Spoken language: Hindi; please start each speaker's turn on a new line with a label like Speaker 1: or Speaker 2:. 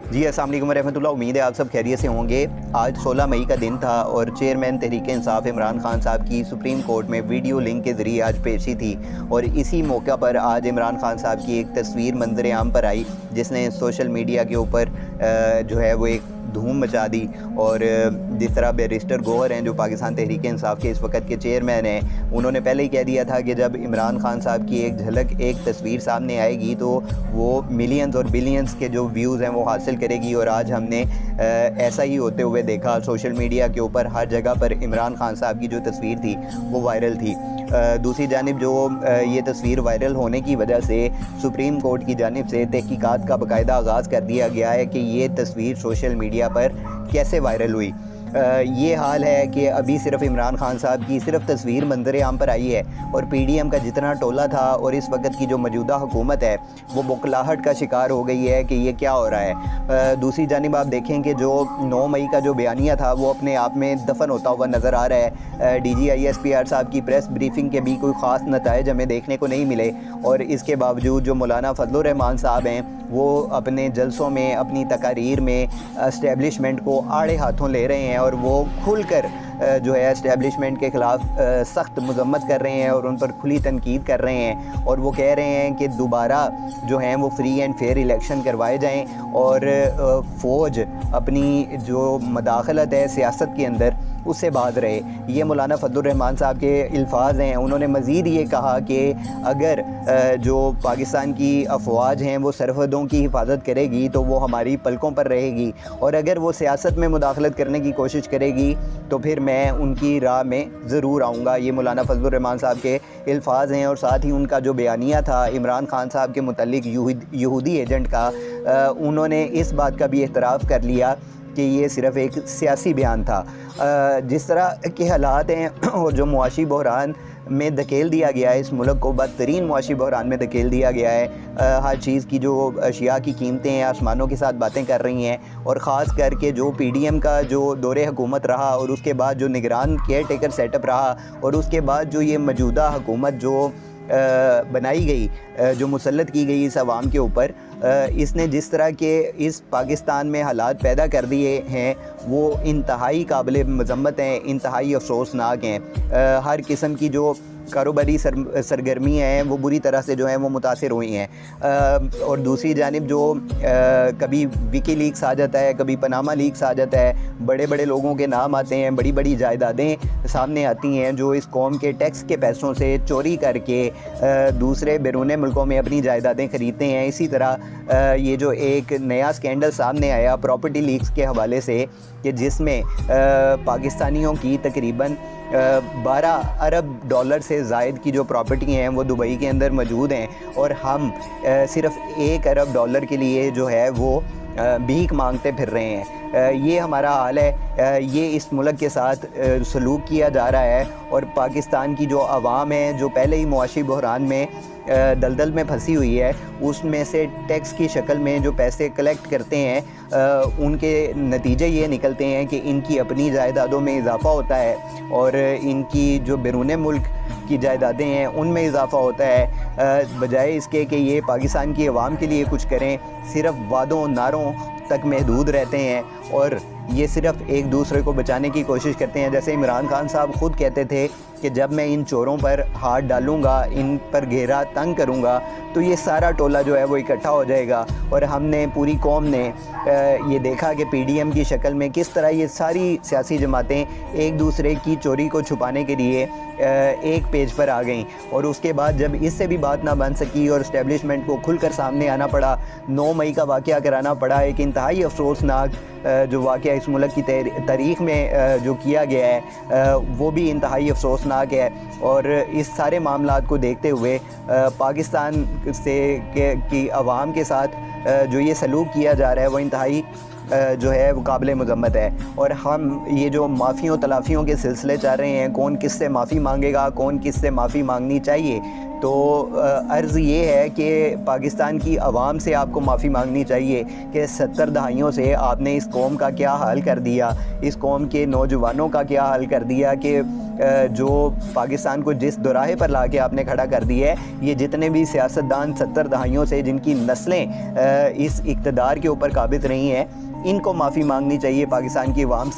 Speaker 1: जी अस्सलाम वालेकुम रहमतुल्लाह। उम्मीद है आप सब खैरियत से होंगे। आज 16 मई का दिन था और चेयरमैन तहरीक इंसाफ इमरान खान साहब की सुप्रीम कोर्ट में वीडियो लिंक के ज़रिए आज पेशी थी और इसी मौका पर आज इमरान खान साहब की एक तस्वीर मंजर आम पर आई जिसने सोशल मीडिया के ऊपर जो है वो एक धूम मचा दी। और जिस तरह बैरिस्टर गौहर हैं जो पाकिस्तान तहरीक इंसाफ के इस वक्त के चेयरमैन हैं, उन्होंने पहले ही कह दिया था कि जब इमरान खान साहब की एक झलक एक तस्वीर सामने आएगी तो वो मिलियंस और बिलियंस के जो व्यूज़ हैं वो हासिल करेगी। और आज हमने ऐसा ही होते हुए देखा। सोशल मीडिया के ऊपर हर जगह पर इमरान खान साहब की जो तस्वीर थी वो वायरल थी। दूसरी जानिब जो ये तस्वीर वायरल होने की वजह से सुप्रीम कोर्ट की जानिब से तहकीकात का बाकायदा आगाज़ कर दिया गया है कि ये तस्वीर सोशल मीडिया पर कैसे वायरल हुई। ये हाल है कि अभी सिर्फ इमरान खान साहब की सिर्फ तस्वीर मंजर आम पर आई है और पीडीएम का जितना टोला था और इस वक्त की जो मौजूदा हुकूमत है वो बौखलाहट का शिकार हो गई है कि ये क्या हो रहा है। दूसरी जानिब आप देखें कि जो 9 मई का जो बयानिया था वो अपने आप में दफन होता हुआ नज़र आ रहा है। DGISPR साहब की प्रेस ब्रीफिंग के भी कोई ख़ास नताइज हमें देखने को नहीं मिले और इसके बावजूद जो मौलाना फजलुर रहमान साहब हैं वो अपने जलसों में अपनी तकारीर में इस्टेब्लिशमेंट को आड़े हाथों ले रहे हैं और वो खुलकर जो है इस्टेब्लिशमेंट के ख़िलाफ़ सख्त मजम्मत कर रहे हैं और उन पर खुली तनकीद कर रहे हैं। और वो कह रहे हैं कि दोबारा जो हैं वो फ्री एंड फेयर इलेक्शन करवाए जाएं और फ़ौज अपनी जो मदाखलत है सियासत के अंदर उससे बाज रहे। ये मौलाना फजलुर रहमान साहब के अल्फाज हैं। उन्होंने मज़ीद ये कहा कि अगर जो पाकिस्तान की अफवाज हैं वो सरहदों की हिफाजत करेगी तो वो हमारी पलकों पर रहेगी और अगर वो सियासत में मुदाखलत करने की कोशिश करेगी तो फिर मैं उनकी राह में ज़रूर आऊँगा। ये मौलाना फजलुर रहमान साहब के अल्फाज हैं। और साथ ही उनका जो बयानिया था इमरान खान साहब के मुतल्लिक यहूदी एजेंट का, उन्होंने इस बात का भी एतराफ़ कर लिया कि ये सिर्फ़ एक सियासी बयान था। जिस तरह के हालात हैं और जो मुआशी बहरान में धकेल दिया गया है, इस मुल्क को बदतरीन मुआशी बहरान में धकेल दिया गया है। हर चीज़ की जो अशिया की कीमतें हैं आसमानों के साथ बातें कर रही हैं और ख़ास करके जो पीडीएम का जो दौरे हुकूमत रहा और उसके बाद जो निगरान केयर टेकर सेटअप रहा और उसके बाद जो ये मौजूदा हुकूमत जो बनाई गई, जो मुसल्लत की गई इस आवाम के ऊपर, इसने जिस तरह के इस पाकिस्तान में हालात पैदा कर दिए हैं वो इंतहाई काबिल मज़म्मत हैं, इंतहाई अफसोसनाक हैं। हर किस्म की जो कारोबारी सरगर्मियाँ हैं वो बुरी तरह से जो हैं वो मुतासिर हुई हैं। और दूसरी जानिब जो कभी विकी लीक्स आ जाता है, कभी पनामा लीक्स आ जाता है, बड़े बड़े लोगों के नाम आते हैं, बड़ी बड़ी जायदादें सामने आती हैं जो इस कौम के टैक्स के पैसों से चोरी करके दूसरे बैरून मुल्कों में अपनी जायदादें ख़रीदते हैं। इसी तरह ये जो एक नया स्कैंडल सामने आया प्रॉपर्टी लीक्स के हवाले से कि जिसमें पाकिस्तानियों की तकरीबन 12 अरब डॉलर से ज़ायद की जो प्रॉपर्टी हैं वो दुबई के अंदर मौजूद हैं और हम सिर्फ़ 1 अरब डॉलर के लिए जो है वो भीख मांगते फिर रहे हैं। ये हमारा हाल है। ये इस मुल्क के साथ सलूक किया जा रहा है और पाकिस्तान की जो आवाम है जो पहले ही मुआशी बहरान में दलदल में फंसी हुई है उसमें से टैक्स की शक्ल में जो पैसे कलेक्ट करते हैं उनके नतीजे ये निकलते हैं कि इनकी अपनी जायदादों में इजाफ़ा होता है और इनकी जो बैरून मुल्क की जायदादें हैं उनमें इजाफ़ा होता है। बजाय इसके कि ये पाकिस्तान की आवाम के लिए कुछ करें, सिर्फ़ वादों नारों तक महदूद रहते हैं और ये सिर्फ़ एक दूसरे को बचाने की कोशिश करते हैं। जैसे इमरान खान साहब ख़ुद कहते थे कि जब मैं इन चोरों पर हाथ डालूँगा, इन पर घेरा तंग करूँगा तो ये सारा टोला जो है वो इकट्ठा हो जाएगा। और हमने पूरी कौम ने ये देखा कि पीडीएम की शक्ल में किस तरह ये सारी सियासी जमातें एक दूसरे की चोरी को छुपाने के लिए एक पेज पर आ गईं और उसके बाद जब इससे भी बात ना बन सकी और इस्टेब्लिशमेंट को खुलकर सामने आना पड़ा, 9 मई का वाक़या कराना पड़ा, एक इंतहाई अफसोसनाक जो वाक़या इस मुल्क की तारीख़ में जो किया गया है वो भी इंतहाई अफसोसनाक है। और इस सारे मामलात को देखते हुए पाकिस्तान से की आवाम के साथ जो ये सलूक किया जा रहा है वो इंतहाई जो है वो काबिल मज़म्मत है। और हम ये जो माफ़ियों तलाफ़ियों के सिलसिले चल रहे हैं, कौन किससे माफ़ी मांगेगा, कौन किससे माफ़ी मांगनी चाहिए, तो अर्ज़ ये है कि पाकिस्तान की आवाम से आपको माफ़ी मांगनी चाहिए कि 70 दहाइयों से आपने इस कौम का क्या हाल कर दिया, इस कौम के नौजवानों का क्या हाल कर दिया कि जो पाकिस्तान को जिस दोराहे पर ला के आपने खड़ा कर दिया है। ये जितने भी सियासतदान 70 दहाइयों से जिनकी नस्लें इस इक़्तिदार के ऊपर काबिज़ रही हैं, इनको माफ़ी मांगनी चाहिए पाकिस्तान की आवाम से।